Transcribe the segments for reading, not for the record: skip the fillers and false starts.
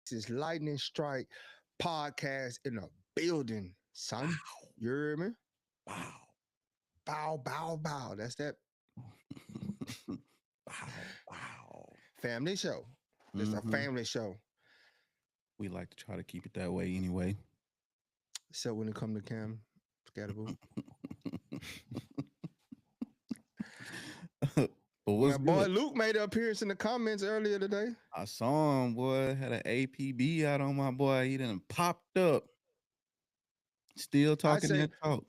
This is Lightning Strike podcast in a building, son. Wow. You hear me? Wow. Bow, bow, bow. That's that Wow. Wow. family show. It's a hmm family show. We like to try to keep it that way anyway. So when it come to Cam, Scatterboo. But My what's boy good? Luke made an appearance in the comments earlier today. I saw him, boy, had an APB out on my boy. He done popped up. Still I talking say, that talk.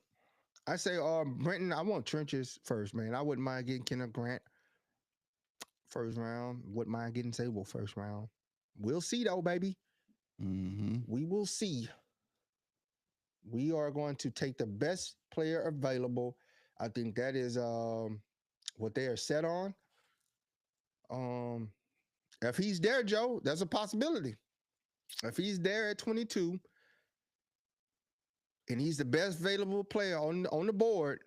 Brenton, I want trenches first, man. I wouldn't mind getting Kenneth Grant first round. Wouldn't mind getting Sable first round. We'll see though, baby. hmm We will see. We are going to take the best player available. I think that is what they are set on. Um, if he's there, Joe, that's a possibility. If he's there at 22 and he's the best available player on the board,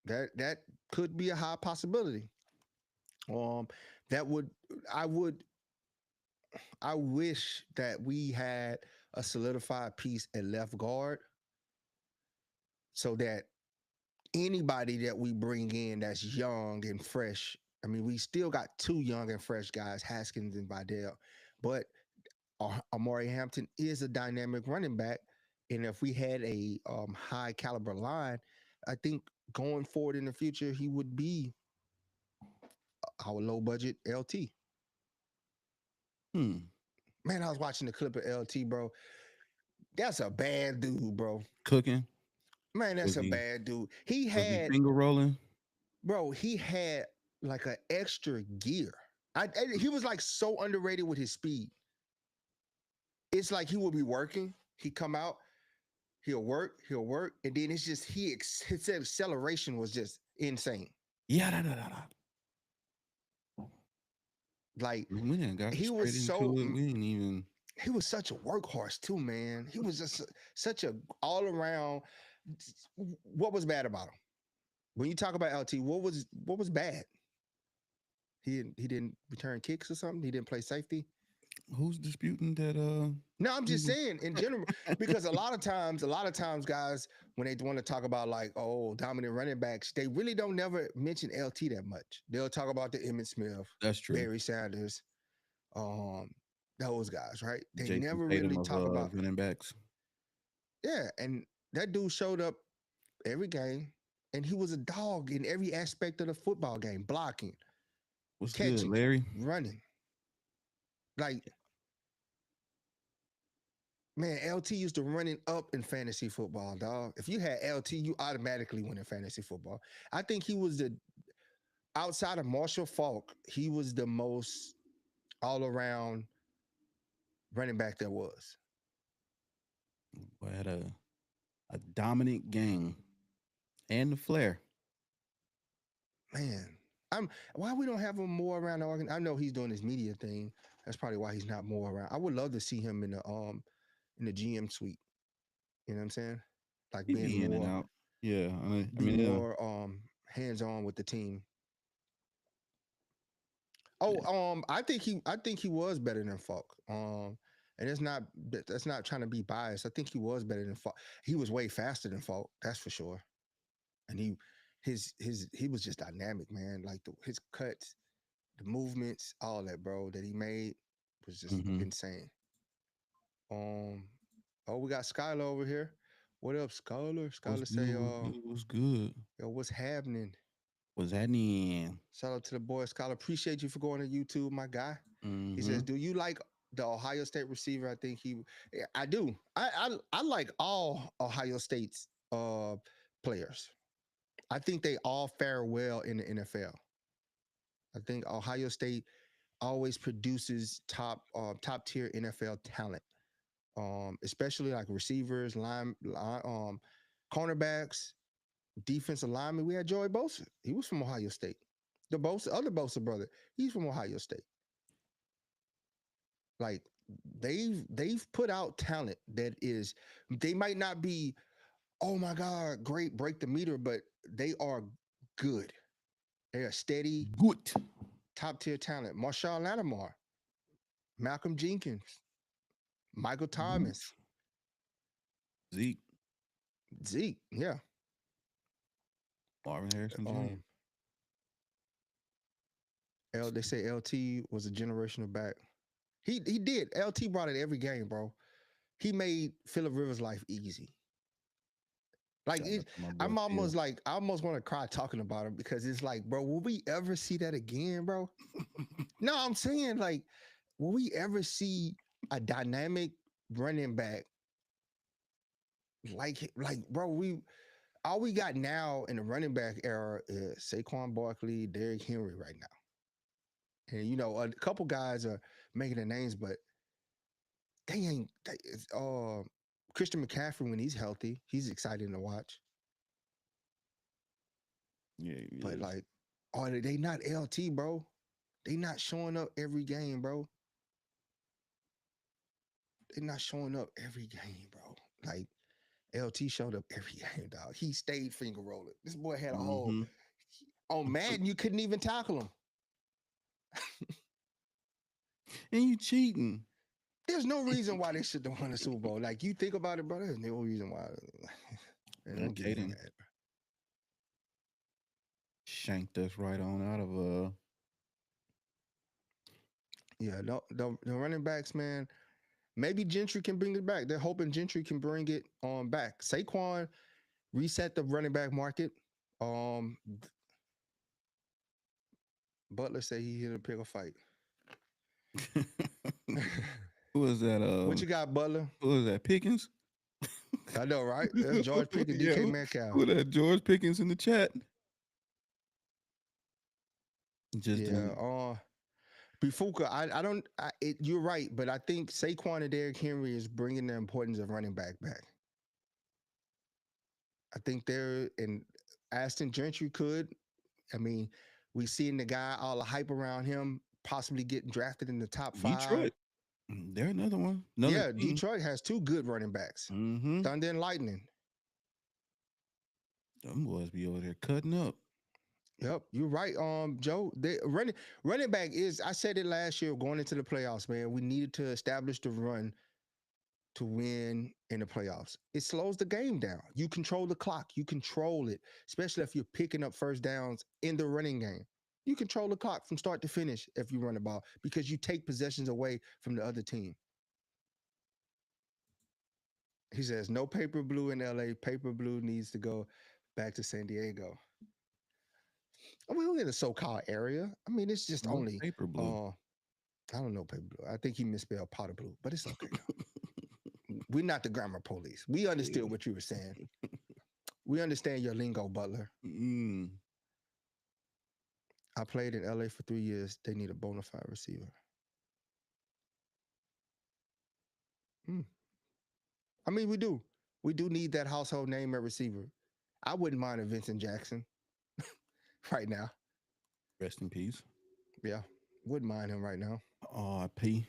that could be a high possibility. Um, that would I would I wish that we had a solidified piece at left guard so that anybody that we bring in that's young and fresh. I mean, we still got two young and fresh guys, Haskins and Vidal, but Amari Hampton is a dynamic running back. And if we had a high caliber line, I think going forward in the future, he would be our low budget LT. Hmm. Man, I was watching the clip of LT, bro. That's a bad dude, bro. Cooking. Man, that's Was a he bad dude. He was he had, finger rolling? bro, he had like an extra gear. He was like so underrated with his speed. It's like he would be working, he come out, he'll work, and then it's just his acceleration was just insane. Yeah, da, da, da, da. Like We didn't got he was straight so into it. We didn't even. he was such a workhorse too, man. He was just such a all around. What was bad about him? When you talk about LT, what was bad? He didn't return kicks or something. He didn't play safety. Who's disputing that? No, I'm He just was. saying in general because a lot of times, guys, when they want to talk about like dominant running backs, they really don't never mention LT that much. They'll talk about the Emmett Smith, That's true. Barry Sanders, um, those guys, right? They Jason never Tatum really of talk about running backs. yeah. And that dude showed up every game, and he was a dog in every aspect of the football game, blocking, What's good, catching, Larry? running. Like man, LT used to running up in fantasy football, dog. If you had LT, you automatically win in fantasy football. I think he was the outside of Marshall Falk, he was the most all around running back there was. Boy, had a dominant game and the flair. Man, I'm why we don't have him more around the organ. I know he's doing his media thing. That's probably why he's not more around. I would love to see him in the GM suite. You know what I'm saying? Like He be in and out. Yeah, I be mean, yeah. more hands on with the team. Oh, Yeah. I think he was better than Falk. And that's not trying to be biased. I think he was better than Falk. He was way faster than Falk, that's for sure. And he was just dynamic, man. Like his cuts, the movements, all that, bro, that he made was just hmm insane. Um, oh, we got Skylar over here. What up, Skylar? What's Skylar say, good? What's good? What's good? yo, what's happening? What's happening? Shout out to the boy, Skylar. Appreciate you for going to YouTube, my guy. He says, Mm-hmm. "Do you like the Ohio State receiver?" I think he, yeah, I do. I like all Ohio State's players. I think they all fare well in the NFL. I think Ohio State always produces top tier NFL talent, especially like receivers, cornerbacks, defensive linemen. We had Joey Bosa. He was from Ohio State. The other Bosa brother, he's from Ohio State. Like they've put out talent that is they might not be oh my god great break the meter, but they are good. They are steady Good. top tier talent. Marshawn Lattimore, Malcolm Jenkins, Michael Mhm. Thomas, Zeke, Zeke. Yeah. Marvin Harrison Jr. Um, they say LT was a generational back. He did. LT brought it every game, bro. He made Phillip Rivers' life easy. Like Shout out it, to my boy I'm almost Phil. like I almost want to cry talking about him because it's like, bro, will we ever see that again, bro? No, I'm saying like, will we ever see a dynamic running back like, bro? We all we got now in the running back era is Saquon Barkley, Derrick Henry right now, and a couple guys are making their names, but they ain't. Christian McCaffrey when he's healthy, he's exciting to watch. Yeah, he But is. like, are they not LT, bro? They not showing up every game, bro. They not showing up every game, bro. Like LT showed up every game, dog. He stayed finger rolling. This boy had a whole Mm-hmm. on Madden. You couldn't even tackle him. And you cheating. There's no reason why they should have won the Super Bowl. Like you think about it, bro. There's no reason why. Man, don't And get me Caden mad. shanked us right on out of Yeah, no, the running backs, man. Maybe Gentry can bring it back. They're hoping Gentry can bring it on back. Saquon reset the running back market. Um, Butler said he hit a pick a fight. who was that? What you got, Butler? Who was that? Pickens? I know, right? That's George Pickens, Yeah, DK Metcalf. who that? George Pickens in the chat. Just Yeah. Bifuka, I don't. You're right, but I think Saquon and Derrick Henry is bringing the importance of running back back. I think they're and Aston Gentry could. I mean, we seen the guy, all the hype around him, possibly getting drafted in the top 5. Detroit. They're another one. Another Yeah, team. Detroit has 2 good running backs, Mm-hmm. Thunder and Lightning. Them boys be over there cutting up. Yep, you're right, Joe. The running back is. I said it last year going into the playoffs, man. We needed to establish the run to win in the playoffs. It slows the game down. You control the clock. You control it, especially if you're picking up first downs in the running game. You control the clock from start to finish if you run the ball because you take possessions away from the other team. He says no paper blue in LA. Paper blue needs to go back to San Diego. We're in the so-called area. I mean, it's just What's only paper blue? I don't know paper blue. I think he misspelled powder blue, but it's okay though. We're not the grammar police. We understood what you were saying. We understand your lingo, Butler. Mm. I played in LA for 3 years. They need a bona fide receiver. I mean, we do. We do need that household name at receiver. I wouldn't mind a Vincent Jackson right now. Rest in peace. Yeah, wouldn't mind him right now. R.I.P.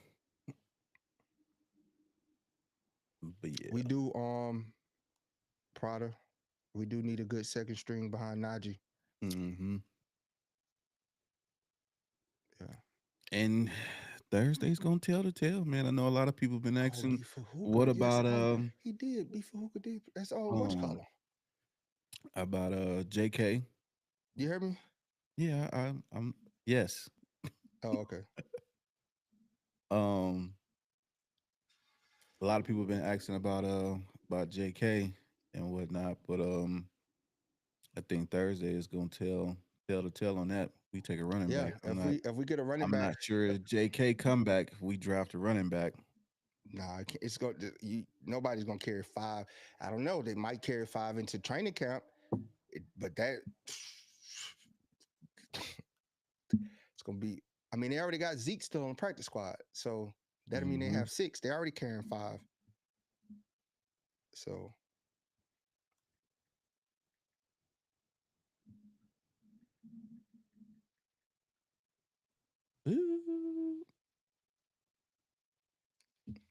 But yeah. We do Prada. We do need a good second string behind Najee. Mm-hmm. Yeah. And Thursday's gonna tell the tale, man. I know a lot of people been Oh, asking, B for what hookah. Yes. about Oh, he did. B for hookah did. That's all. What you call him? JK? You heard me? Yeah, I'm yes. Oh, okay. Um, a lot of people have been asking about JK and whatnot, but I think Thursday is gonna tell the tale on that. We take a running Yeah. back. If we get a running I'm back, not sure if JK come back if we draft a running back. nah, it's going. Nobody's gonna carry 5. I don't know. They might carry 5 into training camp, but that it's gonna be. I mean, they already got Zeke still on the practice squad, so that'll mean they Mm-hmm. have 6. They already carrying 5. So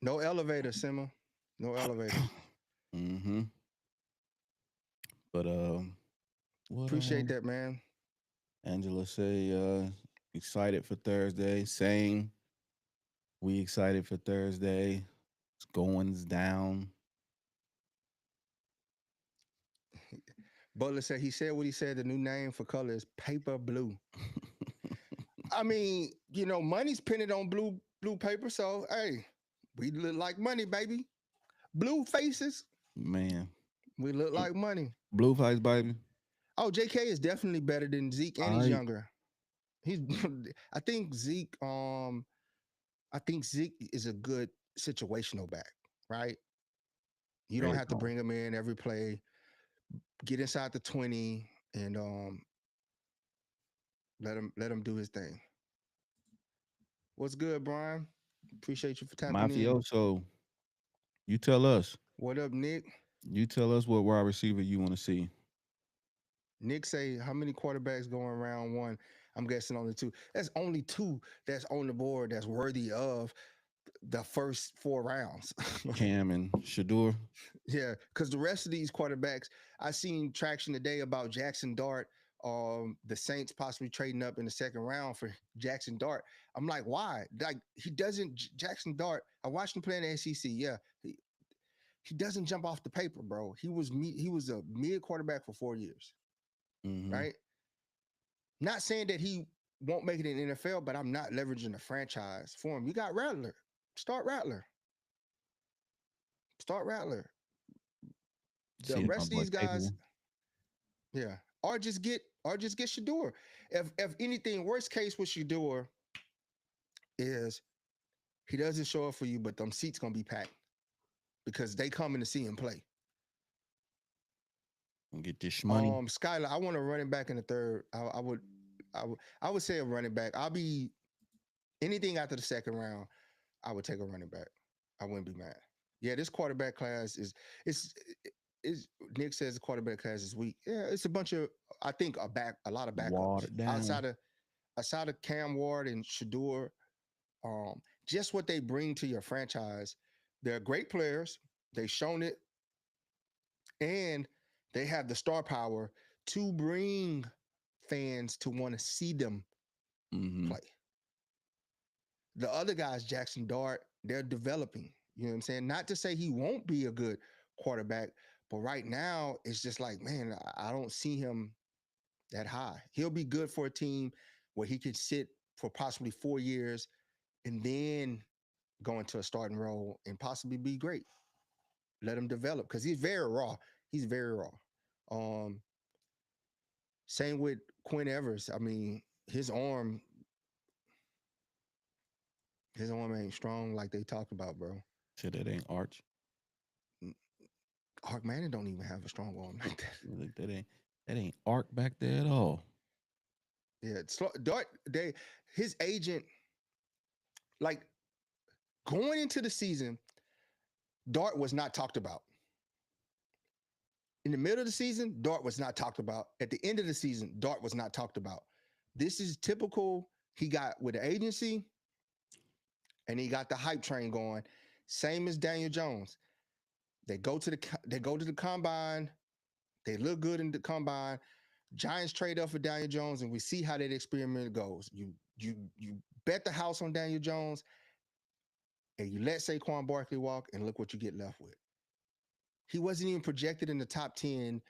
no elevator, Simmer. No elevators. Mm-hmm. But what Appreciate that, man. Angela say excited for Thursday. Same. We excited for Thursday. It's going down. Butler said what he said. The new name for color is paper blue. I mean, money's printed on blue paper. So hey, we look like money, baby. Blue faces, Man, we look Bl- like money. blue face, baby. Oh, JK is definitely better than Zeke, and he's I younger. He's I think Zeke, I think Zeke is a good situational back, right? You don't Very have to tall. bring him in every play, get inside the 20 and let him do his thing. What's good, Brian? Appreciate you for tapping in. Mafioso, you tell us. What up, Nick? You tell us what wide receiver you want to see. Nick say how many quarterbacks going round one? I'm guessing only two. That's only two that's on the board that's worthy of the first 4 rounds. Cam and Shador. Yeah, because the rest of these quarterbacks, I seen traction today about Jackson Dart. The Saints possibly trading up in the second round for Jackson Dart. I'm like, why? Like he doesn't Jackson Dart. I watched him play in the SEC. Yeah, he doesn't jump off the paper, bro. He was a mid quarterback for 4 years, Mm-hmm. right? Not saying that he won't make it in the NFL, but I'm not leveraging the franchise for him. You got Rattler. Start Rattler. Start Rattler. The Seems rest of these guys, capable. yeah. Or just get Shador. If anything, worst case with Shador is he doesn't show up for you, but them seats gonna be packed because they coming to see him play. Get this money. Skylar, I want a running back in the third. I would say a running back. I'll be anything after the second round. I would take a running back. I wouldn't be mad. Yeah, this quarterback class is is Nick says the quarterback class is weak. Yeah, it's a bunch of I think a lot of backups Watered down. outside of Cam Ward and Shador. Just what they bring to your franchise. They're great players. They've shown it, and they have the star power to bring fans to want to see them Mm-hmm. play. The other guys, Jackson Dart, they're developing. You know what I'm saying? Not to say he won't be a good quarterback, but right now it's just like, man, I don't see him that high. He'll be good for a team where he could sit for possibly 4 years and then go into a starting role and possibly be great. Let him develop because he's very raw. He's very raw. Um, Same with Quinn Evers. I mean, his arm ain't strong like they talk about, bro. Shit, that ain't Arch. Ark Manning don't even have a strong arm like that. Like, that ain't Arc back there at all. Yeah, Dart. His agent, like going into the season, Dart was not talked about. In the middle of the season, Dart was not talked about. At the end of the season, Dart was not talked about. This is typical. He got with the agency, and he got the hype train going. Same as Daniel Jones. They go to the combine. They look good in the combine. Giants trade up for Daniel Jones, and we see how that experiment goes. You bet the house on Daniel Jones, and you let Saquon Barkley walk, and look what you get left with. He wasn't even projected in the top 10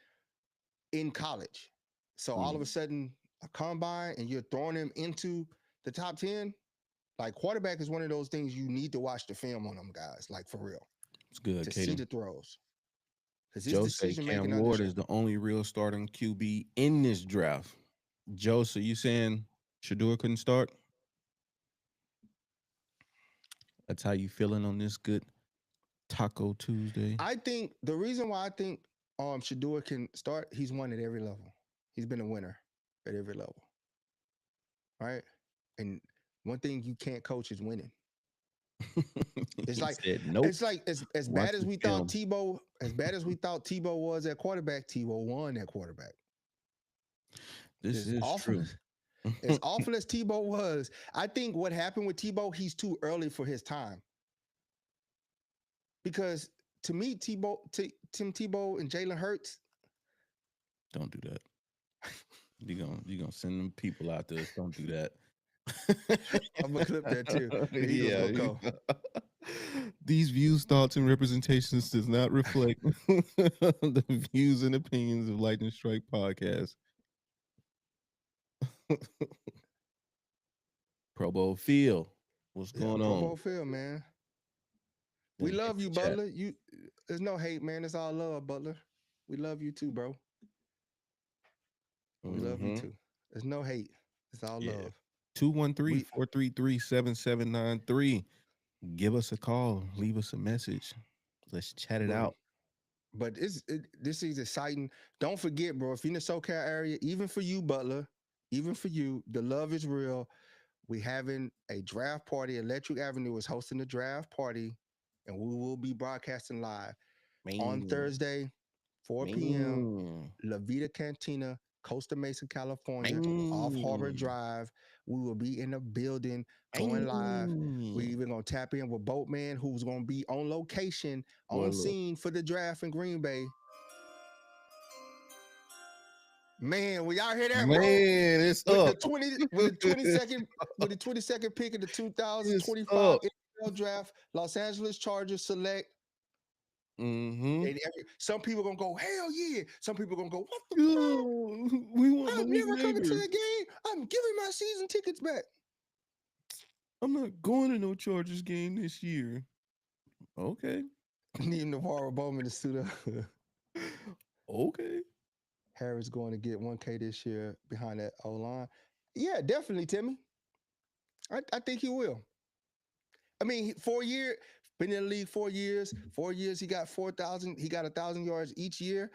in college. So all of a Mm. sudden, a combine, and you're throwing him into the top 10. Like quarterback is one of those things you need to watch the film on them guys, like for real, It's good, to see Kaden. the throws. Because his Joe say decision Cam making Ward under is the only real starting QB in this draft. Joe, so you saying Shador couldn't start? That's how you feeling on this good Taco Tuesday? I think the reason why I think Shador can start, he's won at every level. He's been a winner at every level, right? And one thing you can't coach is winning. It's He like said nope. it's like as Watch bad as the we thought film. Tebow, was at quarterback, Tebow won at quarterback. This As is awful true. as awful as Tebow was, I think what happened with Tebow, he's too early for his time. Because to me, Tim Tebow and Jalen Hurts, Don't do that. You gonna send them people out there. Don't do that. I'm gonna clip that too. The Eagles Yeah. gonna come. These views, thoughts, and representations does not reflect the views and opinions of Lightning Strike Podcast. Pro Bowl Field. What's Yeah, going Pro on? Bowl field, man. We Then hit love the you, chat. Butler. There's no hate, man. It's all love, Butler. We love you too, bro. We love you Mm-hmm. too. There's no hate. It's all Yeah. love. Two one three We 433 7793. Give us a call. Leave us a message. Let's chat it but out. this is exciting. Don't forget, bro. If you're in the SoCal area, even for you, Butler, even for you, the love is real. We having a draft party. Electric Avenue is hosting the draft party, and we will be broadcasting live on Man. Thursday, 4 p.m. Man. La Vida Cantina, Costa Mesa, California, off Harbor Man. Drive. We will be in the building going live. We Man. even gonna tap in with Boatman, who's gonna be on location, Boy, on look. scene for the draft in Green Bay. Man, will y'all hear that, bro? Man, it's With up. the 20, with the 22nd, with the 22nd pick of the It's 2025 up. NFL draft, Los Angeles Chargers select. Mm-hmm. And some people gonna go, hell yeah. Some people gonna go, what the fuck? We want I'm Malik never coming to Neighbors. the game. I'm giving my season tickets back. I'm not going to no Chargers game this year. Okay. Need Navarro Bowman to suit up. Okay. Harris going to get 1K this year behind that O line. Yeah, definitely, Timmy. I think he will. I mean, 4 years, been in the league 4 years. 4 years, he got 4,000. He got 1,000 yards each year,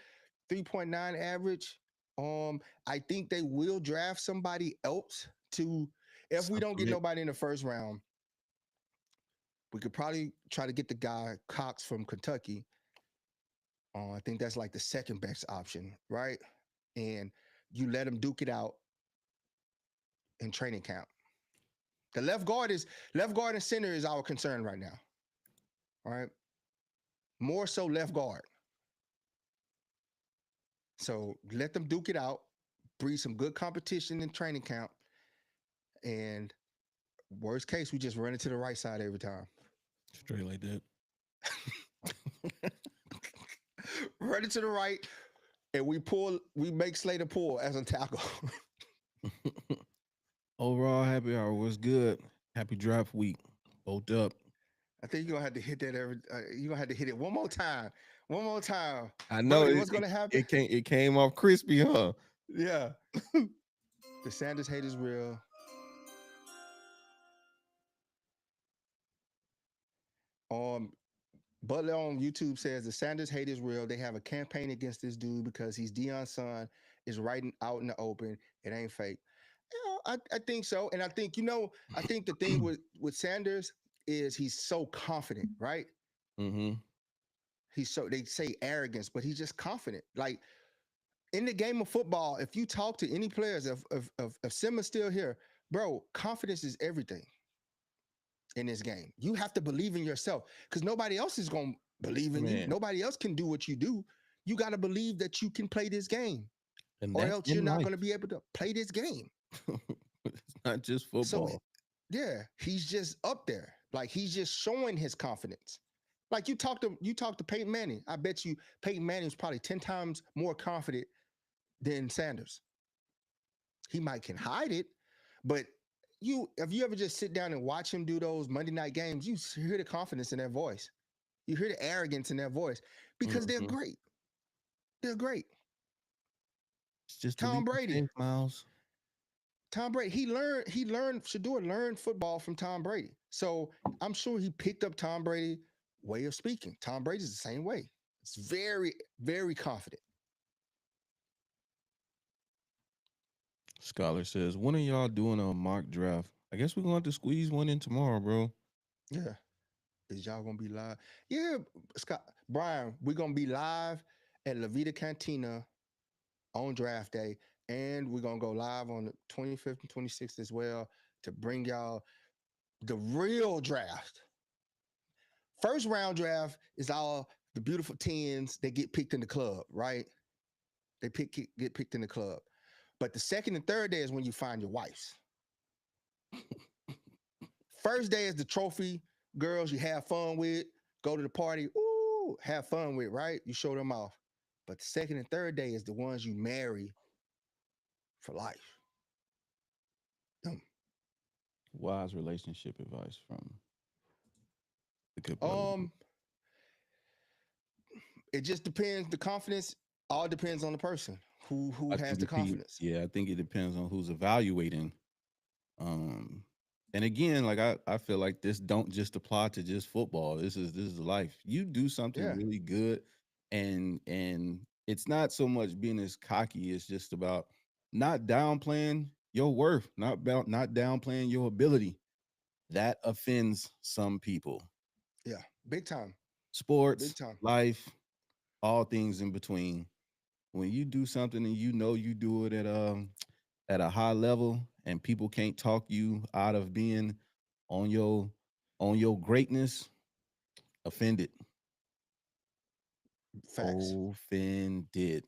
3.9 average. I think they will draft somebody else to. If we don't get Supplement. nobody in the first round, we could probably try to get the guy Cox from Kentucky. I think that's like the second best option, right? And you let him duke it out in training camp. The left guard and center is our concern right now. All right. More so left guard. So let them duke it out, breed some good competition in training camp. And worst case, we just run it to the right side every time. Straight like that. Run it to the right, and we make Slater pull as a tackle. Overall, happy hour was good. Happy draft week. Both up. I think you're gonna have to hit that you're gonna have to hit it one more time. One more time. I know Bro, what's gonna happen? it came off crispy, huh? Yeah. The Sanders hate is real. Butler on YouTube says the Sanders hate is real. They have a campaign against this dude because he's Deion's son, is right out in the open. It ain't fake. I think so. And I think, I think the thing with Sanders is he's so confident, right? Mm-hmm. They say arrogance, but he's just confident. Like in the game of football, if you talk to any players, if Simmons still here, bro, confidence is everything in this game. You have to believe in yourself because nobody else is going to believe in you. Nobody else can do what you do. You got to believe that you can play this game, or else you're not going to be able to play this game. It's not just football. So, yeah, he's just up there. Like he's just showing his confidence. Like you talk to Peyton Manning. I bet you Peyton Manning's probably 10 times more confident than Sanders. He might can hide it, but if you ever just sit down and watch him do those Monday night games, you hear the confidence in their voice. You hear the arrogance in their voice because they're great. They're great. It's just Tom Brady. Miles. Tom Brady, Shedeur learned football from Tom Brady. So I'm sure he picked up Tom Brady's way of speaking. Tom Brady's the same way. It's very, very confident. Scholar says, when are y'all doing a mock draft? I guess we're going to have to squeeze one in tomorrow, bro. Yeah. Is y'all going to be live? Yeah, Brian, we're going to be live at La Vida Cantina on draft day. And we're going to go live on the 25th and 26th as well to bring y'all the real draft. First round draft is all the beautiful tens that get picked in the club, right? Get picked in the club. But the second and third day is when you find your wives. First day is the trophy girls you have fun with, go to the party, ooh, have fun with, right? You show them off. But the second and third day is the ones you marry for life. Them. Wise relationship advice from the good brother. Um, it just depends. The confidence all depends on the person who I has think the it pe- confidence. yeah, I think it depends on who's evaluating. Um, and again, like I feel like this don't just apply to just football. This is life. You do something Yeah, really good, and it's not so much being as cocky. It's just about not downplaying your worth, not downplaying your ability. That offends some people. yeah, big time, big Sports, time. life, all things in between. When you do something and you know you do it at a high level and people can't talk you out of being on your on your greatness, offended. Facts. Offended.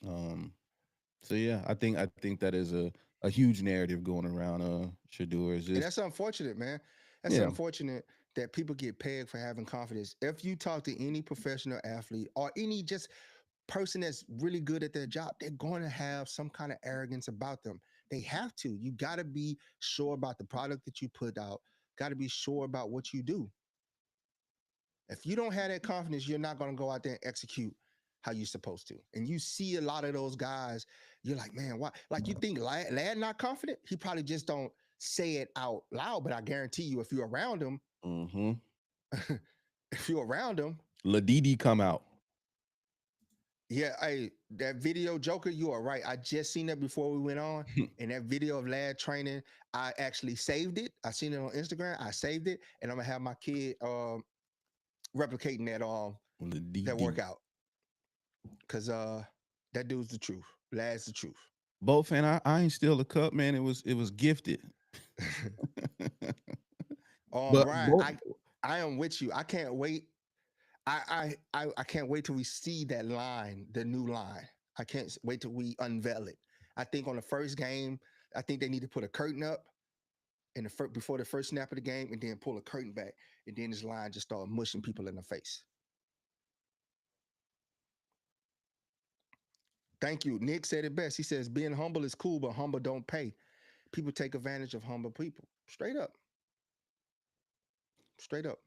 Um so yeah, I think that is a huge narrative going around Shadur is And just that's unfortunate, man. That's yeah. unfortunate that people get pegged for having confidence. If you talk to any professional athlete or any just person that's really good at their job, they're going to have some kind of arrogance about them. They have to. You got to be sure about the product that you put out, got to be sure about what you do. If you don't have that confidence, you're not going to go out there and execute how you're supposed to. And you see a lot of those guys, you're like, man, why? Like you think Lad not confident? He probably just don't say it out loud. But I guarantee you, if you're around him, Mhm. if you're around him, Ladidi come out. yeah, hey, that video Joker, you are right. I just seen that before we went on. And that video of Lad training, I actually saved it. I seen it on Instagram. I saved it, and I'm gonna have my kid replicating that Ladidi. workout. Cause that dude's the truth. Lad's the truth. Both and I ain't steal the cup, man. It was gifted. But Brian, both I am with you. I can't wait. I can't wait till we see that line, the new line. I can't wait till we unveil it. I think on the first game, I think they need to put a curtain up in before the first snap of the game, and then pull a curtain back, and then this line just start mushing people in the face. Thank you. Nick said it best. He says being humble is cool, but humble don't pay. People take advantage of humble people. Straight up. Straight up.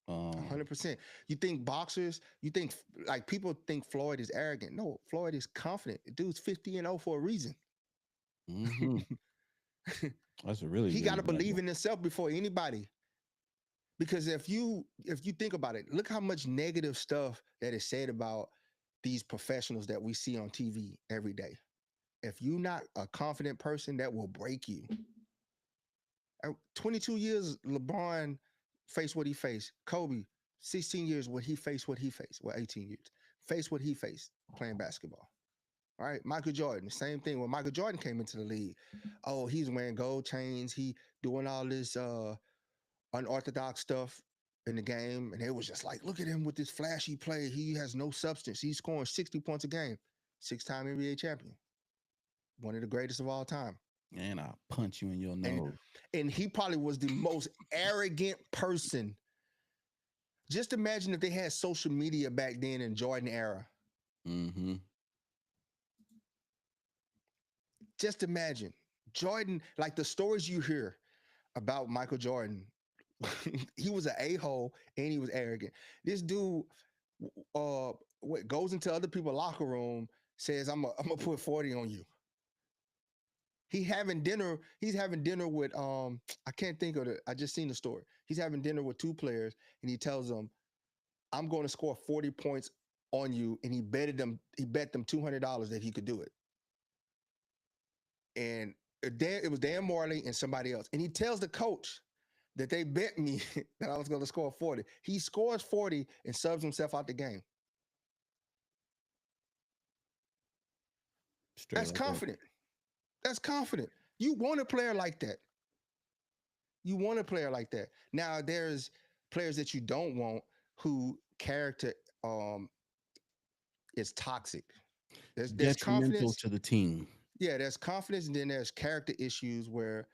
um 100%. You think boxers, you think like people think Floyd is arrogant. No, Floyd is confident. The dude's 50-0 for a reason. mhm. That's a really He good got to believe example. in himself before anybody. Because if you think about it, look how much negative stuff that is said about these professionals that we see on TV every day. If you're not a confident person, that will break you. 22 years, LeBron faced what he faced. Kobe, 16 years, what he faced. Well, 18 years. Faced what he faced playing basketball. All right. Michael Jordan, same thing. When Michael Jordan came into the league, oh, he's wearing gold chains. He doing all this unorthodox stuff in the game. And it was just like, look at him with this flashy play. He has no substance. He's scoring 60 points a game. 6-time NBA champion. One of the greatest of all time. And I'll punch you in your And nose. and he probably was the most arrogant person. Just imagine if they had social media back then in Jordan era. Mm-hmm. Just imagine Jordan, like the stories you hear about Michael Jordan. He was an a-hole and he was arrogant. This dude what goes into other people's locker room, says, I'm gonna put 40 on you. He's having dinner with I can't think of it. I just seen the story. He's having dinner with two players and he tells them, I'm going to score 40 points on you. And he bet them $200 that he could do it. And it was Dan Morley and somebody else. And he tells the coach that they bet me that I was going to score 40. He scores 40 and subs himself out the game. Straight That's like that. confident. That's confident. You want a player like that. You want a player like that. Now there's players that you don't want who character is toxic. There's Detrimental confidence. to the team. Yeah, there's confidence, and then there's character issues where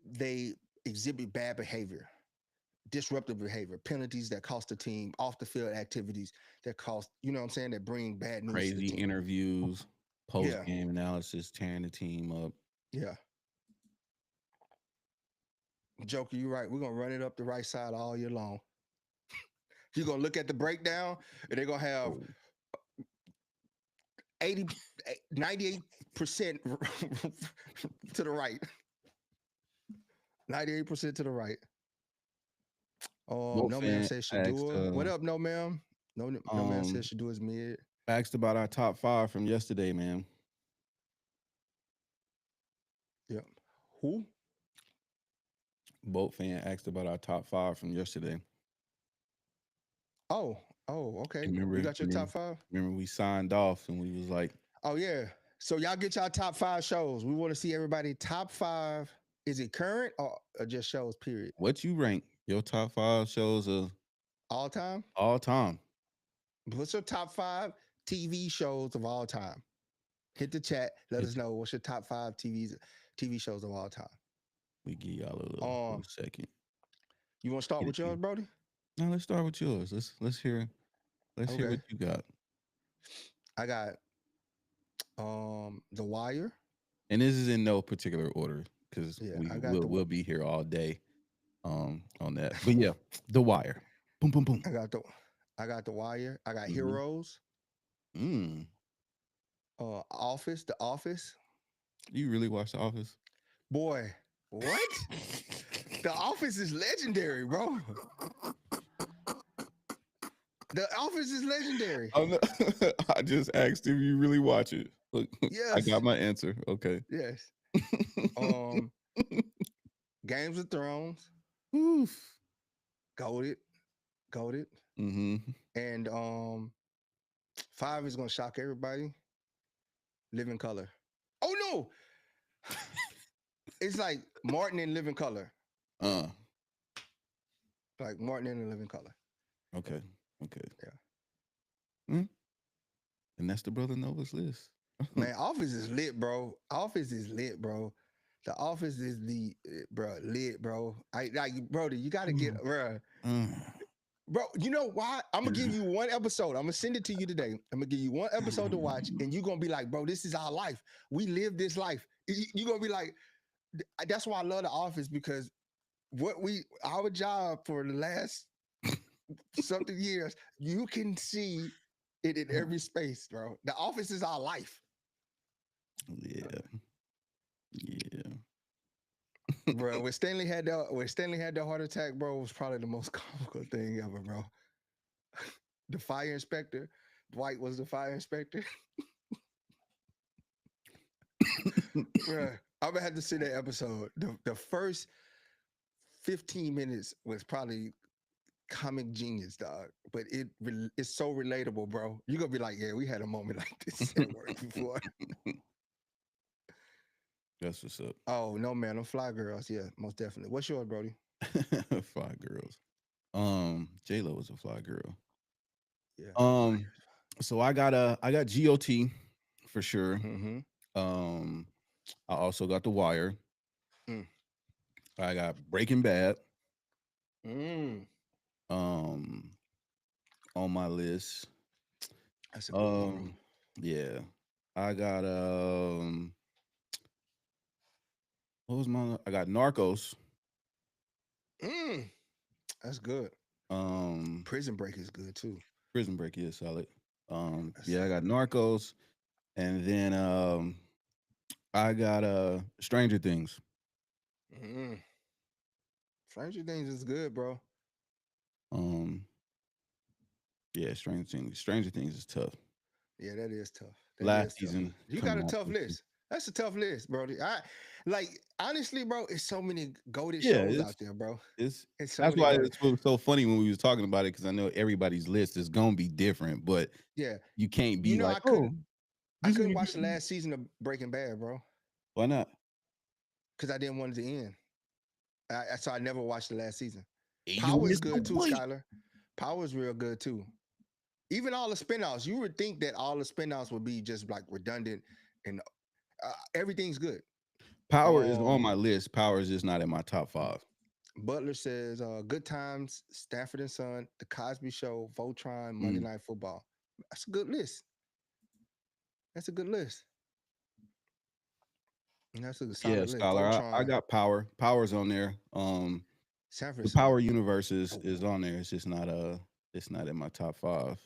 they exhibit bad behavior, disruptive behavior, penalties that cost the team, off the field activities that cost, you know what I'm saying, that bring bad news to the Crazy team. interviews, post Yeah, game analysis, tearing the team up. yeah. Joker, you're right. We're gonna run it up the right side all year long. You're gonna look at the breakdown, and they're gonna have Oh, 80, 98% to the right. 98% to the right. Boat No man fan says asked, Shadua. What up, no ma'am? No man um, says Shadua is mid. asked about our top 5 from yesterday, man. Yep. Who? Boat fan asked about our top 5 from yesterday. Oh, okay. Remember, You got your top five? remember we signed off and we was like, Oh yeah. So y'all get y'all top five shows. We want to see everybody top five. Is it current or just shows? Period. what you rank your top 5 shows of All time. all time? What's your top five TV shows of all time? Hit the chat. Let us know what's your top five TV shows of all time. We give y'all a little second. You want to start with yours, Brody? Now let's start with yours. Let's hear Okay. what you got. I got The Wire. And this is in no particular order because we'll be here all day on that. But yeah, The Wire. Boom, boom, boom. I got The Wire. I got Heroes. Office. The Office. You really watch The Office? Boy, what? The Office is legendary, bro. The Office is legendary. I just asked if you really watch it. Look, yes. I got my answer. Okay. Yes. Games of Thrones. Oof. Goated. Mm-hmm. And 5 is gonna shock everybody. Living Color. Oh no! It's like Martin in Living Color. Like Martin in Living Color. Okay. Yeah. And that's the Brother Nova's list. Man, Office is lit, bro. The Office is lit, bro. Brody, you gotta get, bro. Bro, you know why? I'm gonna give you one episode. I'm gonna send it to you today. I'm gonna give you one episode to watch, and you're gonna be like, bro, this is our life. We live this life. You're gonna be like, that's why I love The Office, because our job for the last something years, you can see it in every space, bro. The Office is our life. Yeah. Bro, when Stanley had the heart attack, bro, it was probably the most comical thing ever, bro. The fire inspector, Dwight was the fire inspector. Bro, I'm gonna have to see that episode. The first 15 minutes was probably comic genius, dog. But it's so relatable, bro. You're gonna be like, yeah, we had a moment like this at work before. That's what's up. Oh no, man, I'm Fly Girls. Yeah, most definitely. What's yours, Brody? Fly Girls. J-Lo was a fly girl. Yeah. So I got GOT for sure. Mm-hmm. I also got The Wire. I got Breaking Bad. On my list. That's a good one. Yeah. I got I got Narcos. That's good. Prison Break is good too. Prison Break is solid. I got Narcos, and then I got Stranger Things. Stranger Things is good, bro. Yeah, Stranger Things is tough. Yeah, that is tough. Last season, you got a tough list. That's a tough list, Brody. Honestly, bro, it's so many goated shows out there, bro. That's why it was so funny when we was talking about it, because I know everybody's list is gonna be different, but yeah, you can't be I couldn't watch the last season of Breaking Bad, bro. Why not? Because I didn't want it to end. So I never watched the last season. Power is good too, Skylar. Power is real good too. Even all the spinoffs, you would think that all the spinoffs would be just like redundant, and everything's good. Power is on Um, my list. Power is just not in my top 5. Butler says, "Good Times, Stanford and Son, The Cosby Show, Voltron, Monday Mm. Night Football." That's a good list. That's a good list. And that's a Yeah, solid list. Scholar. I Voltron, got Power. Power's on there. Stanford The and Son. Power universe Oh, is on there. It's just not it's not in my top 5.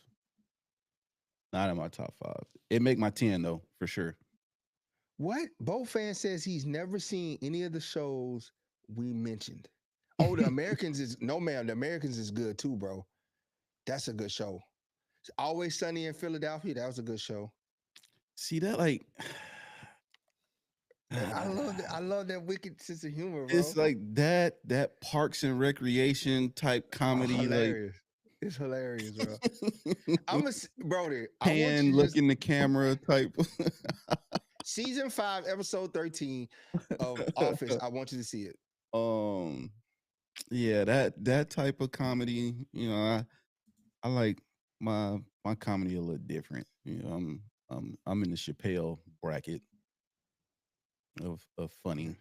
Not in my top 5. It make my 10 though, for sure. what? Bo fan says he's never seen any of the shows we mentioned. Oh, The Americans is no man. The Americans is good too, bro. That's a good show. Always Sunny in Philadelphia. That was a good show. See that like I love that. I love that wicked sense of humor, it's bro. like that Parks and Recreation type Oh, comedy, like hilarious. It's hilarious, bro. I'm a Brody. I want pan you to look just in the camera type. season 5, episode 13 of Office. I want you to see it. um yeah, that type of comedy, I like my comedy a little different. I'm in the Chappelle bracket of funny.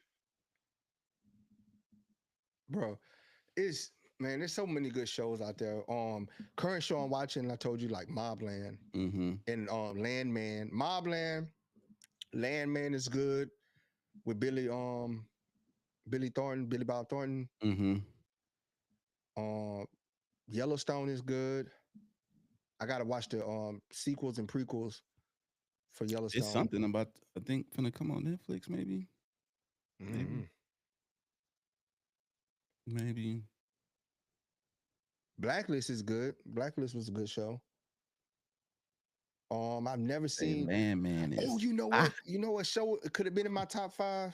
Bro, it's man, there's so many good shows out there. Current show I'm watching, I told you, like Mobland Mm-hmm. and Landman. Landman is good with Billy Thornton, Billy Bob Thornton. Mm-hmm. Um Yellowstone is good. I gotta watch the sequels and prequels for It's Yellowstone. something about I think gonna come on Netflix, maybe. Maybe. Mhm. Maybe. Blacklist is good. Blacklist was a good show. I've never Hey, seen. Landman Oh, is you know what? You know what show it could have been in my top 5?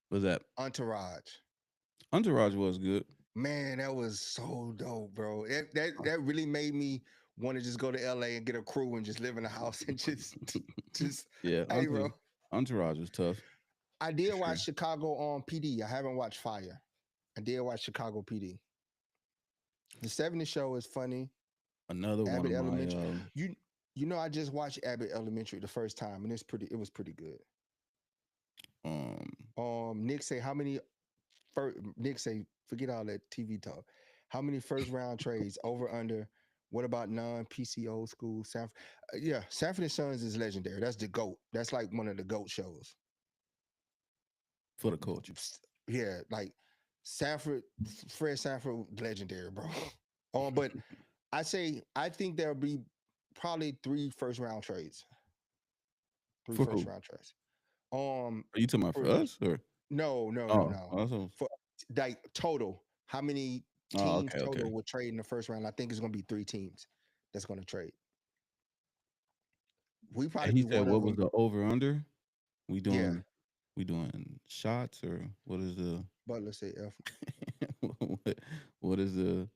what's that? Entourage. Entourage was good. Man, that was so dope, bro. That really made me want to just go to LA and get a crew and just live in a house and just Yeah, hey, bro. Entourage was tough I for did watch sure. Chicago on PD. I haven't watched Fire. I did watch Chicago PD. The 70 Show is funny. Another one Abbott of my Elementary. You you know I just watched Abbott Elementary the first time and it was pretty good. um Nick say how many Nick say forget all that TV talk. How many first round trades over under? What about non PC old school Sanford? Yeah, Sanford and Sons is legendary. That's the goat. That's like one of the goat shows. for the culture. Yeah, like Sanford, Fred Sanford, legendary, bro. But I think there'll be probably 3 first round trades. Three For first who? round trades. Um, Are you talking about for for us or oh no. also For like total, how many oh teams okay, okay. total would trade in the first round? I think it's going to be 3 teams that's going to trade. We And probably he be said one of what was them. the over under? We Yeah, doing we doing shots or what is the but let's say F. what, what is the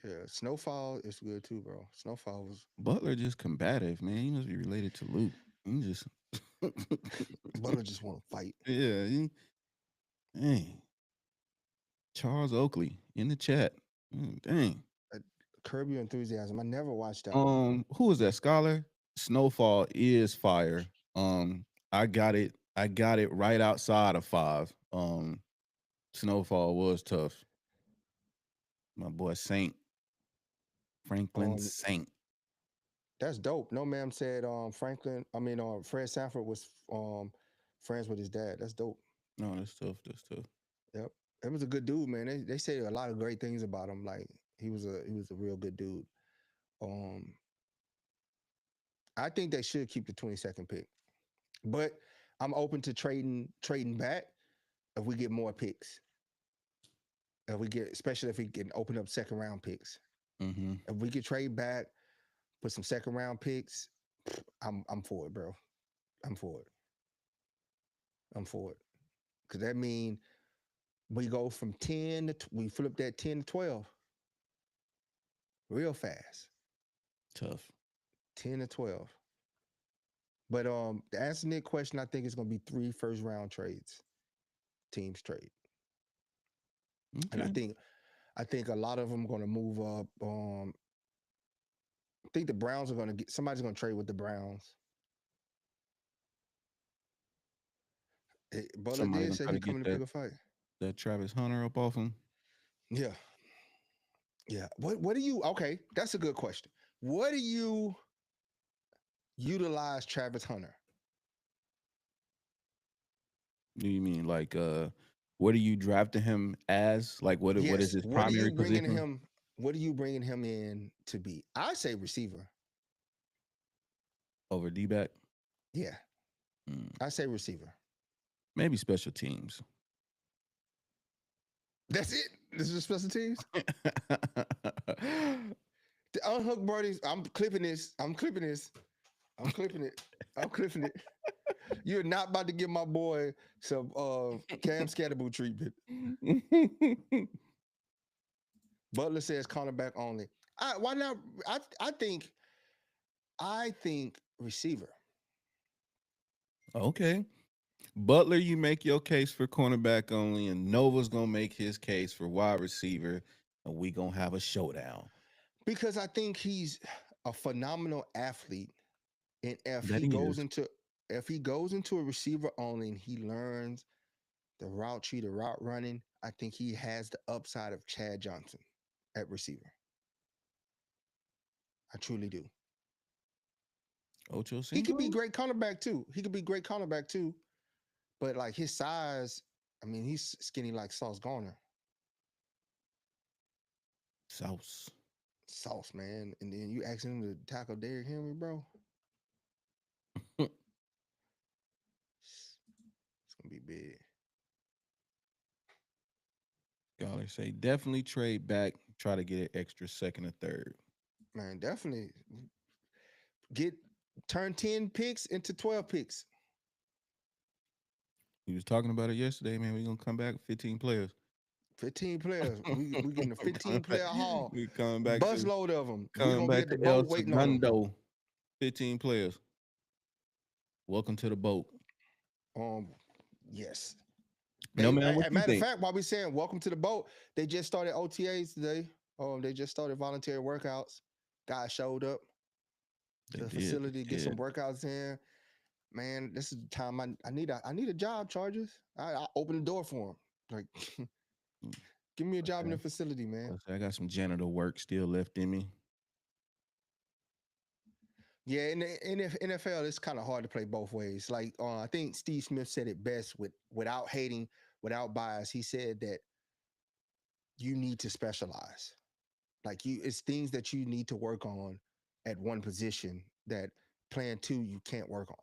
Yeah, Snowfall is good too, bro. Snowfall was Butler just combative, man. He must be related to Luke. He just Butler just want to fight. yeah, dang. Charles Oakley in the chat. Dang. Uh, Curb Your Enthusiasm. I never watched that one. Who is that? Scholar? Snowfall is fire. I got it. I got it right outside of 5. Snowfall was tough. My boy Saint Franklin Um, Saint. that's dope. No, ma'am said Fred Sanford was friends with his dad. That's dope. No, that's tough. That's tough. Yep. It was a good dude, man. They say a lot of great things about him. Like he was a real good dude. Um, I think they should keep the 22nd pick, but I'm open to trading back if we get more picks. If we get, especially if we can open up second round picks. Mm-hmm. If we could trade back, put some second round picks, I'm for it, bro. I'm for it. I'm for it. Cause that mean we go from 10 to we flip that 10 to 12 real fast. Tough. 10 to 12. But to answer Nick question, I think it's gonna be 3 first round trades. Teams trade. And Okay. I think a lot of them gonna move up. I think the Browns are gonna get somebody's gonna trade with the Browns. Butler Somebody did gonna say try he to get coming to pick a fight. that Travis Hunter up off him. Yeah, yeah. What do you? Okay, that's a good question. What do you utilize Travis Hunter? Do you mean like what are you drafting him as? Like what is Yes. his What are you primary bringing position? him? What are you bringing him in to be? I say receiver. Over D back? Yeah, Mm, I say receiver. maybe special teams. That's it. This is special teams. The unhook birdies. I'm clipping this. I'm clipping this. I'm clipping it. I'm clipping it. You're not about to give my boy some Cam Scatterboot treatment. Butler says cornerback only. Why not? I think receiver. Okay. Butler, you make your case for cornerback only, and Nova's gonna make his case for wide receiver, and we gonna have a showdown. Because I think he's a phenomenal athlete. And That he is. if he goes into a receiver only and he learns the route tree, the route running, I think he has the upside of Chad Johnson at receiver. I truly do. Ocho He could be Cinco? great cornerback too. He could be great cornerback too. But like his size, I mean, he's skinny like Sauce Garner. Sauce. Sauce, man. And then you asking him to tackle Derrick Henry, bro. It's gonna be big. Scholar say definitely trade back, try to get an extra second or third. Man, definitely get turn 10 picks into 12 picks. We was talking about it yesterday, man. We gonna come back 15 players. 15 players. We getting a 15 player haul. We coming back to Busload of them. We're coming gonna be back at the to El boat waiting on them. Segundo. 15 players. Welcome to the boat. Yes. No man, As what a you matter of think? fact, while we saying welcome to the boat, they just started OTAs today. They just started voluntary workouts. Guys showed up They to the did. facility to They get some did. workouts in. Man, this is the time I need a job, Chargers. I open the door for them. Like, Mm, give me a job in Okay. the facility, man. I got some janitor work still left in me. Yeah, in the NFL, it's kind of hard to play both ways. Like, I think Steve Smith said it best without hating, without bias. He said that you need to specialize. Like it's things that you need to work on at one position that plan two you can't work on.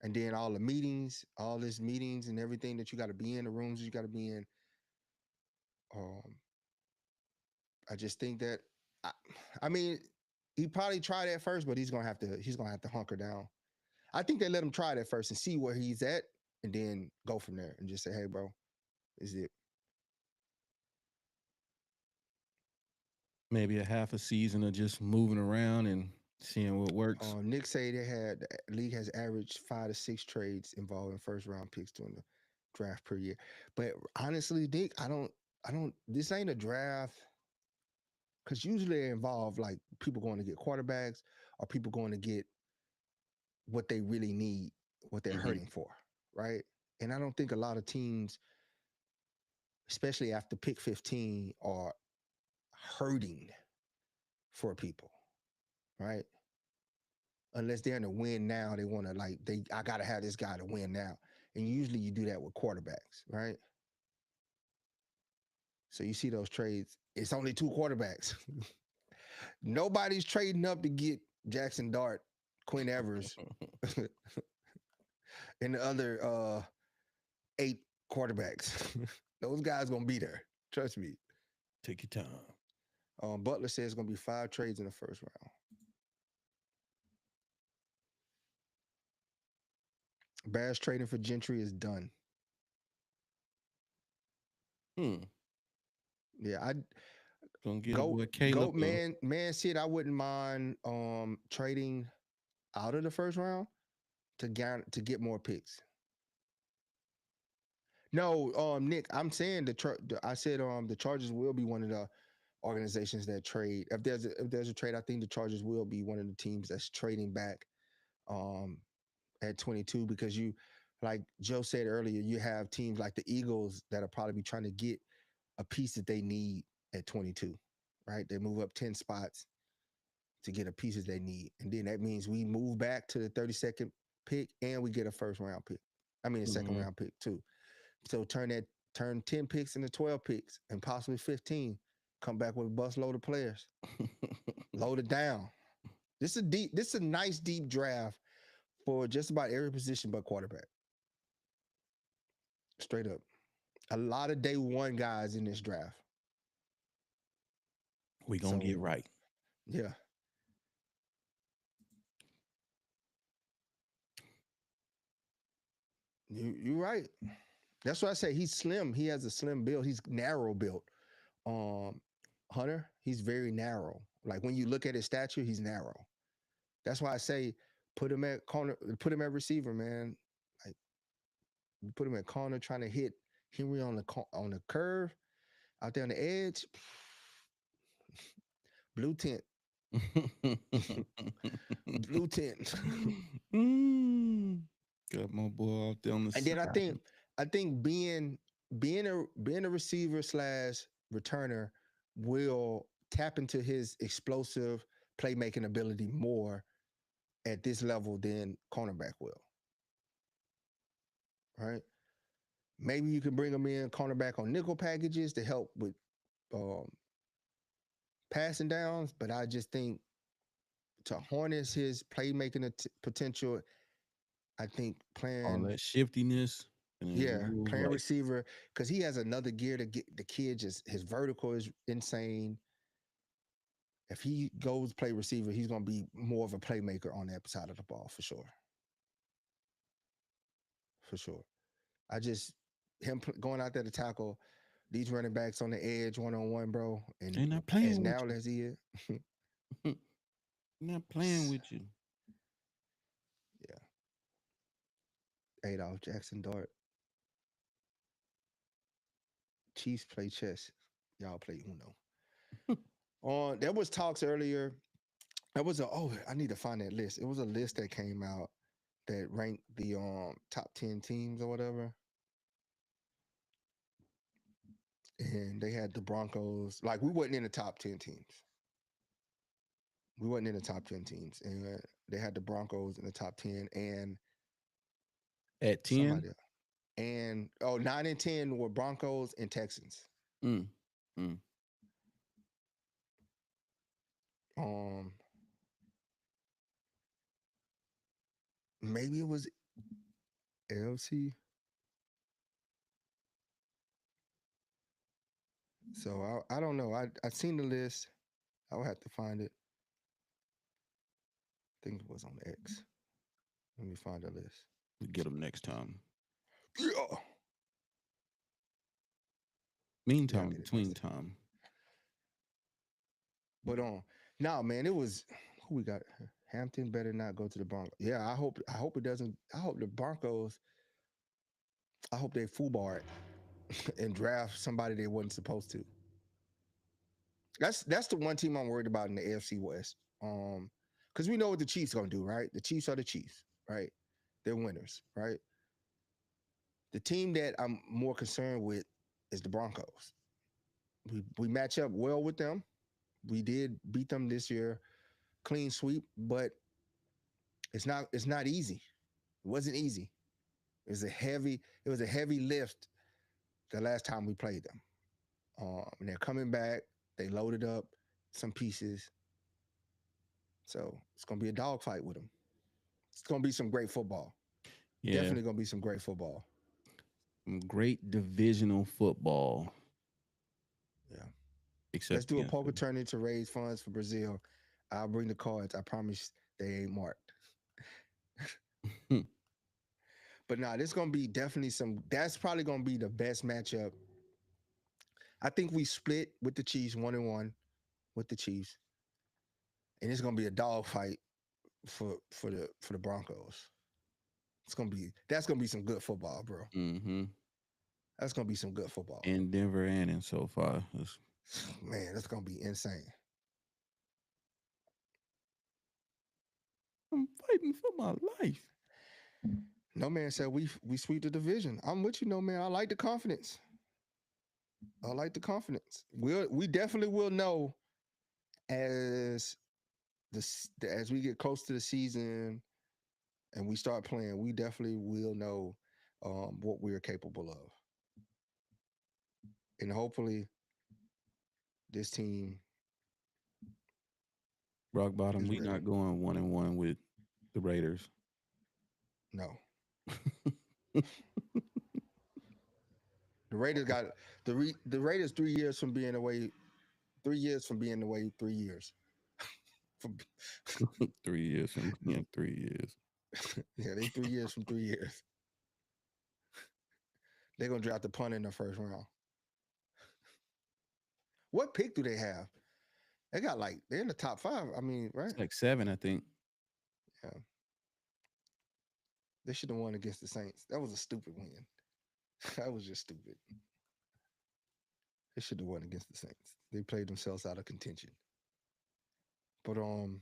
And then all the meetings, all this meetings and everything that you got to be in, the rooms you got to be in. Um, I just think that, I, I mean, he probably tried at first, but he's gonna have to hunker down. I think they let him try it at first and see where he's at, and then go from there and just say, "Hey, bro, is it?" Maybe a half a season of just moving around and seeing what works. Nick say the league has averaged 5 to 6 trades involving first round picks during the draft per year. But honestly, Nick, I don't. This ain't a draft because usually they involve like people going to get quarterbacks or people going to get what they really need, what they're Mhm. hurting for, right? And I don't think a lot of teams, especially after pick 15, are hurting for people, right? Unless they're in a win now, they want to like I gotta have this guy to win now. And usually you do that with quarterbacks, right? So you see those trades, it's only two quarterbacks. Nobody's trading up to get Jackson Dart, Quinn Evers, and the other 8 quarterbacks. Those guys gonna be there. Trust me. Take your time. Butler says it's gonna be 5 trades in the first round. Bears trading for Gentry is done. Hmm. Yeah, I Gonna get a go boy go Caleb. man Sid, I wouldn't mind trading out of the first round to get more picks. No, Nick, I'm saying I said the Chargers will be one of the organizations that trade. If there's a trade, I think the Chargers will be one of the teams that's trading back um at 22 because like Joe said earlier, you have teams like the Eagles that are probably be trying to get a piece that they need at 22, right? They move up 10 spots to get a piece that they need. And then that means we move back to the 32nd pick and we get a first round pick. I mean, a second round pick too. So turn 10 picks into 12 picks and possibly 15. Come back with a bus load of players. Load it down. This is a nice deep draft for just about every position but quarterback. Straight up. A lot of day one guys in this draft. We gonna get right. Yeah. You're right. That's why I say he's slim. He has a slim build. He's narrow built. Hunter, he's very narrow. Like when you look at his stature, he's narrow. That's why I say put him at corner, put him at receiver, man. Like put him at corner, trying to hit Henry on the curve out there on the edge. Blue tent. Blue tent. Got my boy out there on the And side. then I think being a receiver slash returner will tap into his explosive playmaking ability more at this level than cornerback will. Right? Maybe you can bring him in cornerback on nickel packages to help with um, passing downs, but I just think to harness his playmaking potential, I think All playing that shiftiness. And playing like, receiver because he has another gear to get the kid. Just his vertical is insane. If he goes play receiver, he's going to be more of a playmaker on that side of the ball for sure. For sure. I just him going out there to tackle these running backs on the edge 1-on-1, bro. And they not as playing with now you. as he is, Not playing with you. yeah. Adolph Jackson Dart. Chiefs play chess. Y'all play Uno. There was talks earlier. I need to find that list. It was a list that came out that ranked the top 10 teams or whatever. And they had the Broncos. Like we wasn't in the top 10 teams. We wasn't in the top 10 teams. And they had the Broncos in the top 10 and At 10? somebody else. And 9 and 10 were Broncos and Texans. Mm. Mm. Maybe it was LC. So I don't know. I seen the list. I would have to find it. I think it was on X. Let me find the list. We get them next time. Yeah. Meantime, between time. But now, man, it was who we got. Hampton better not go to the Broncos. Yeah, I hope it doesn't. I hope the Broncos. I hope they foobar it and draft somebody they wasn't supposed to. That's the one team I'm worried about in the AFC West. Because we know what the Chiefs gonna do, right? The Chiefs are the Chiefs, right? They're winners, right? The team that I'm more concerned with is the Broncos. We match up well with them. We did beat them this year, clean sweep, but it's not easy. It wasn't easy. It was a heavy lift the last time we played them. And they're coming back. They loaded up some pieces. So it's gonna be a dogfight with them. It's gonna be some great football. Yeah. Definitely gonna be some great football. Some great divisional football. Yeah. Except Let's do a poker tournament to raise funds for Brazil. I'll bring the cards. I promise they ain't marked. But nah, this gonna be definitely that's probably gonna be the best matchup. I think we split with the Chiefs 1-1 with the Chiefs. And it's gonna be a dogfight for the Broncos. That's gonna be some good football, bro. Mm-hmm. That's gonna be some good football. In Denver and in SoFi. Man, that's gonna be insane. I'm fighting for my life. No man said we sweep the division. I'm with you, no man. I like the confidence. I like the confidence. We definitely will know as as we get close to the season and we start playing. We definitely will know what we are capable of, and hopefully this team Rock bottom. is We ready. not going 1-1 with the Raiders. No, the Raiders got the Raiders 3 years from being away. 3 years from being away. 3 years. From, 3 years from being 3 years. yeah, they 3 years from 3 years. They're gonna draft the punt in the first round. What pick do they have? They got like they're in the top five. I mean, right? It's like 7, I think. Yeah. They should have won against the Saints. That was a stupid win. That was just stupid. They should have won against the Saints. They played themselves out of contention. But who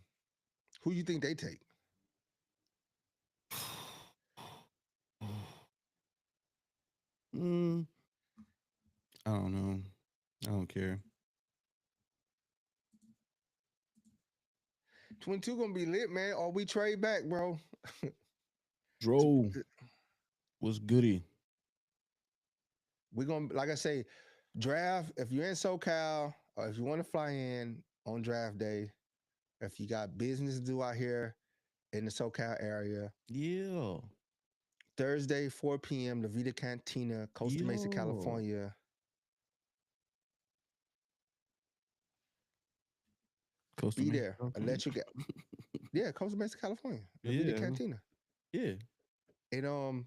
you think they take? Mm, I don't know. I don't care. 22 gonna be lit, man. Or we trade back, bro. Dro was goody. We're gonna, like I say, draft. If you're in SoCal or if you want to fly in on draft day, if you got business to do out here in the SoCal area, Yeah. Thursday, 4 p.m., the Vita Cantina, Costa Mesa, Yo. California. Costa Be Mesa, there. California. Electric. Yeah, Costa Mesa, California. The Vita Yeah. Cantina. Yeah. And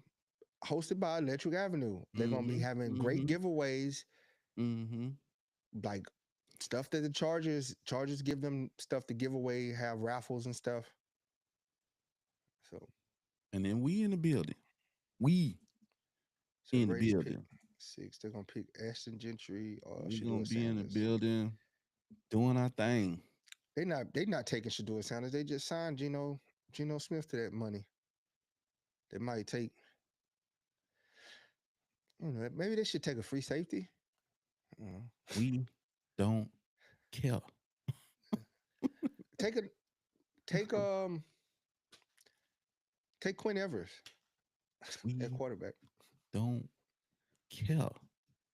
hosted by Electric Avenue. They're gonna be Mm-hmm. having great Mm-hmm. giveaways, Mm-hmm. like stuff that the Chargers give them stuff to give away, have raffles and stuff. So And then we in the building. We so in the Raiders pick building. 6. They're gonna pick Ashton Gentry or We gonna Shador be in the Sanders. building doing our thing. They not taking Shador Sanders. They just signed Geno Smith to that money. They might take. I don't know, maybe they should take a free safety. I don't know. We don't care. Take a take take Quinn Evers at We quarterback. don't care.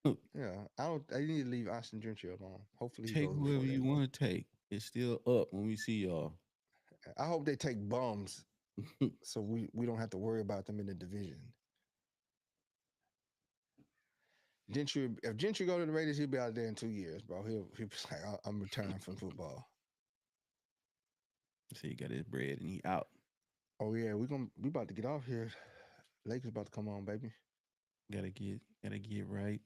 Yeah, I don't. I need to leave Austin Gentry alone. Hopefully he Take goes whoever before that. you want to take. It's still up when we see y'all. I hope they take bums so we don't have to worry about them in the division. Gentry, if Gentry go to the Raiders, he'll be out there in 2 years, bro. He'll be like, I'm retiring from football. So he got his bread and he out. Oh yeah, we about to get off here. Lakers about to come on, baby. Gotta get right.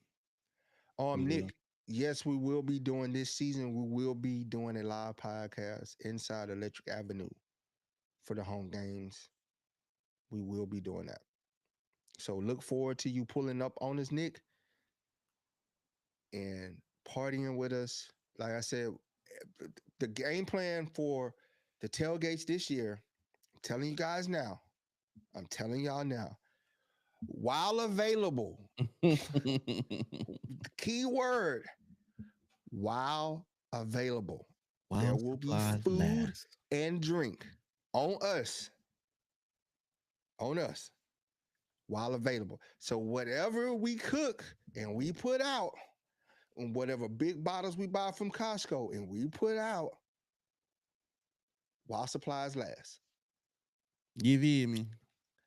Nick, yes, we will be doing this season. We will be doing a live podcast inside Electric Avenue for the home games. We will be doing that. So look forward to you pulling up on us, Nick, and partying with us. Like I said, the game plan for the tailgates this year, I'm telling you guys now, I'm telling y'all now, while available, key word, while available, there While will be supplies food last. and drink on us, while available. So whatever we cook and we put out, and whatever big bottles we buy from Costco and we put out, while supplies last. You feel me?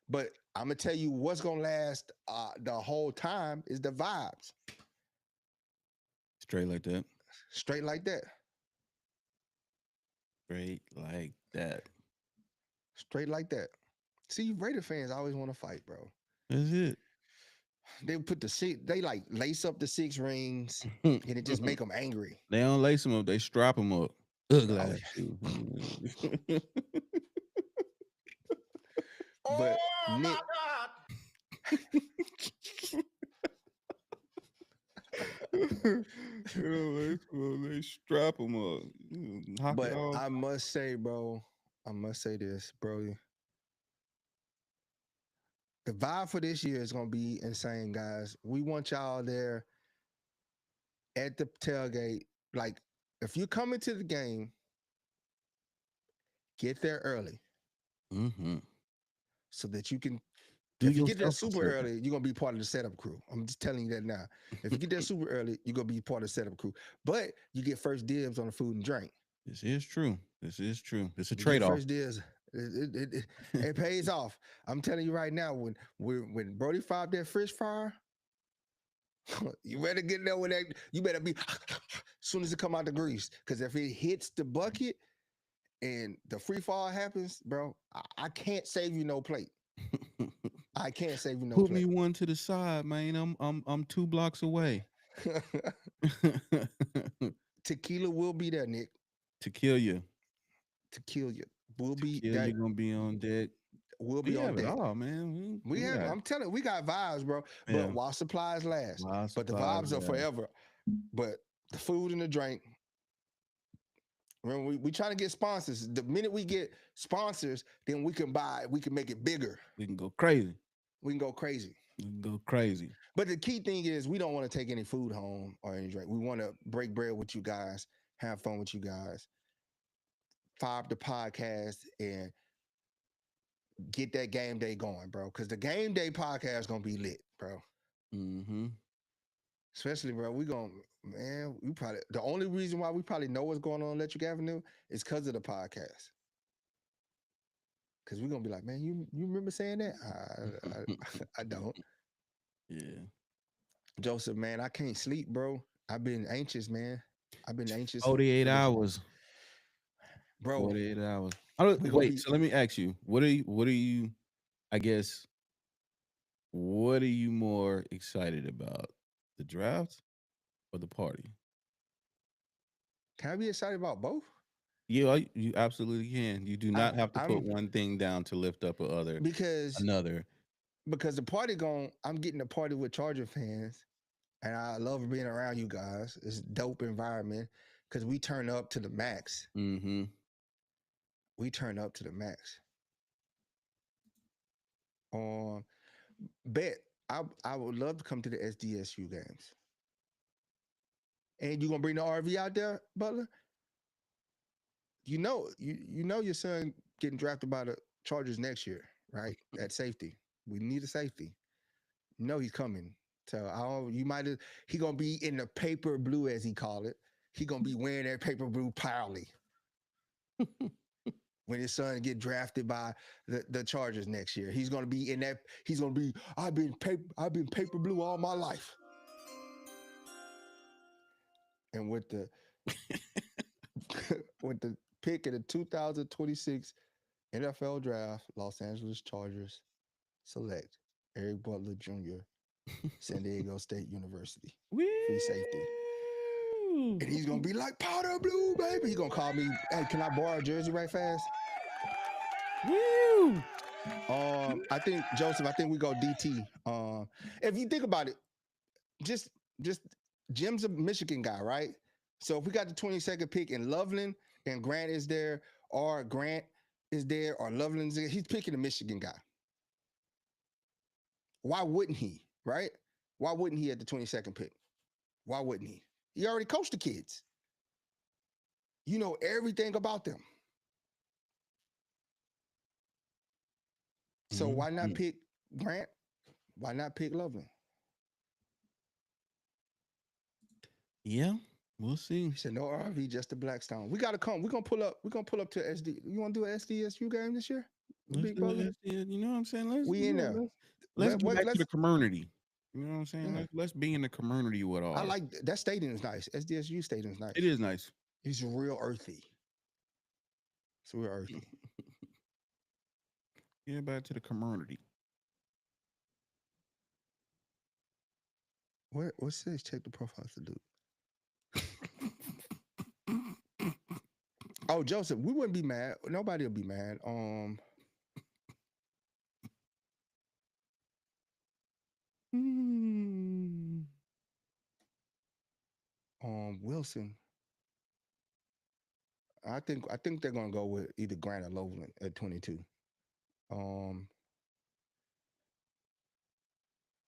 But I'm gonna tell you what's gonna last the whole time is the vibes. Straight like that. Straight like that. Straight like that. Straight like that. See, Raider fans always want to fight, bro. That's it. They put they like lace up the 6 rings and it just make them angry. They don't lace them up, they strap them up. Ugly Oh, ass too. But Nick, they strap them up. Knock but it off. I must say, bro, I must say this, bro. the vibe for this year is gonna be insane, guys. We want y'all there at the tailgate. Like, if you're coming to the game, get there early Mm-hmm. so that you can. Do If you get there yourself a super favor. early, you're gonna be part of the setup crew. I'm just telling you that now. If you get there super early, you're gonna be part of the setup crew. But you get first dibs on the food and drink. This is true. This is true. It's a You get trade-off. first dibs. It pays off. I'm telling you right now. When Brody fired that fish fryer, you better get there with that. You better be as soon as it come out the grease. Because if it hits the bucket and the free fall happens, bro, I can't save you no plate. I can't save you no Put me plate. one to the side, man. I'm 2 blocks away. Tequila will be there, Nick, To kill you. to kill you. We'll To be kill that. you gonna be on deck. We'll We be on have it deck. all, man. We We have. got I'm telling you, we got vibes, bro. But yeah. while supplies last, While but the supplies vibes are last. forever. But the food and the drink. Remember, we trying to get sponsors. The minute we get sponsors, then we can make it bigger. We can go crazy. We can go crazy. We can go crazy. But the key thing is we don't want to take any food home or any drink. We want to break bread with you guys, have fun with you guys, fire up the podcast, and get that game day going, bro. Because the game day podcast is gonna be lit, bro. Mm-hmm. Especially, bro, we probably the only reason why we probably know what's going on Electric Avenue is because of the podcast. Because we're gonna be like, man, you remember saying that? I don't. Yeah. Joseph, man, I can't sleep, bro. I've been anxious, man. I've been anxious 48 for this, hours. bro. 48 hours. We gonna Wait, be so let me ask you, what are you I guess what are you more excited about? The draft or the party? Can I be excited about both? Yeah, you absolutely can. You do not have to put I'm one thing down to lift up because another. the party I'm getting a party with Charger fans, and I love being around you guys. It's a dope environment because we turn up to the max. Mm-hmm. We turn up to the max. Um, bet I would love to come to the SDSU games. And you gonna bring the RV out there, Butler? You know your son getting drafted by the Chargers next year, right? At safety. We need a safety. You know he's coming. So you might have he gonna be in the paper blue as he call it. He gonna be wearing that paper blue proudly when his son get drafted by the Chargers next year. He's gonna be in that. He's gonna be. I've been paper blue all my life. And with the with the pick of the 2026 NFL Draft, Los Angeles Chargers select Eric Butler Jr., San Diego State University, free safety. And he's gonna be like powder blue, baby. He's gonna call me, hey, can I borrow a jersey right fast? Woo! I think Joseph, I think we go DT. If you think about it, just Jim's a Michigan guy, right? So if we got the 22nd pick and Loveland and Grant is there, or Grant is there, or Loveland's there, he's picking a Michigan guy. Why wouldn't he? Right? Why wouldn't he at the 22nd pick? Why wouldn't he? He already coached the kids. You know everything about them. So why not pick Grant? Why not pick Loveland? Yeah, we'll see. He said no RV, just the Blackstone. We gotta come. We're gonna pull up. We're gonna pull up to SD. You want to do an SDSU game this year? Let's Big do brother. it. You know what I'm saying? Let's We in there. let's get back to Let's the community. You know what I'm saying? Yeah. Let's be in the community with all. I like that stadium is nice. SDSU stadium is nice. It is nice. It's real earthy. It's real earthy. Get back to the community. What says check the profiles to do? Oh, Joseph, we wouldn't be mad. Nobody will be mad. Wilson. I think they're gonna go with either Grant or Loveland at 22.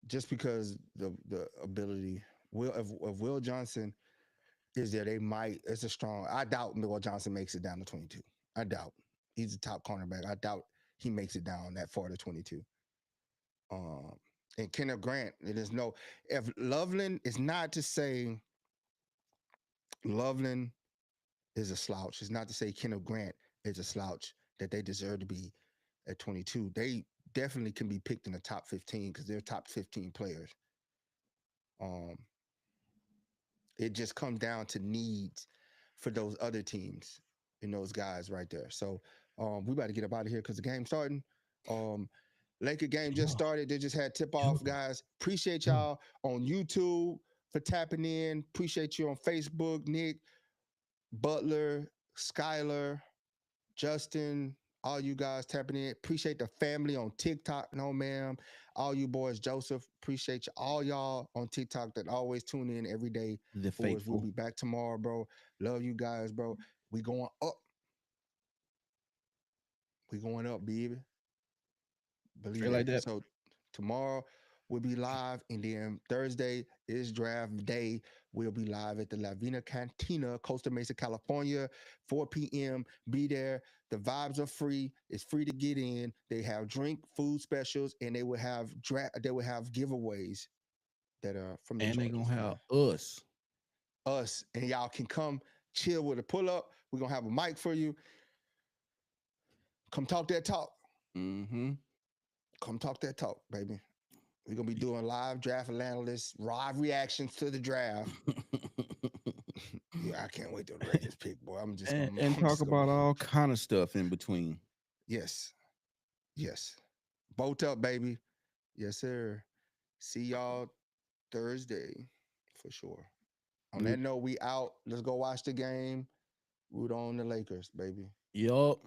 just because the ability. Will if Will Johnson is there, they might. It's a strong. I doubt Will Johnson makes it down to 22. I doubt he's a top cornerback. I doubt he makes it down that far to 22. Um, and Kenneth Grant, it is no. If Loveland is not to say Loveland is a slouch. It's not to say Kenneth Grant is a slouch that they deserve to be at 22. They definitely can be picked in the top 15 because they're top 15 players. Um, it just comes down to needs for those other teams and those guys right there. So we about to get up out of here because the game's starting. Um, Laker game just started. They just had tip off, guys. Appreciate y'all on YouTube for tapping in. Appreciate you on Facebook, Nick, Butler, Skylar, Justin, all you guys tapping in. Appreciate the family on TikTok. No, ma'am. All you boys, Joseph. Appreciate you. All y'all on TikTok that always tune in every day The for us. We'll faithful. be back tomorrow, bro. Love you guys, bro. We going up. We going up, baby. Believe Straight like that. that. So tomorrow we'll be live, and then Thursday is draft day. We'll be live at the La Vina Cantina, Costa Mesa, California, 4 p.m. Be there. The vibes are free. It's free to get in. They have drink, food specials, and they will have They will have giveaways that are from the And they Chargers. gonna have us. Us, and y'all can come chill with a pull up. We're gonna have a mic for you. Come talk that talk. Mm-hmm. Come talk that talk, baby. We're gonna be doing live draft analysis, live reactions to the draft. Yeah, I can't wait to the Raiders pick, boy. I'm just and, gonna, and I'm talk just gonna. about all kind of stuff in between. Yes, yes. Bolt up, baby. Yes, sir. See y'all Thursday for sure. On that note, we out. Let's go watch the game. Root on the Lakers, baby. Yup.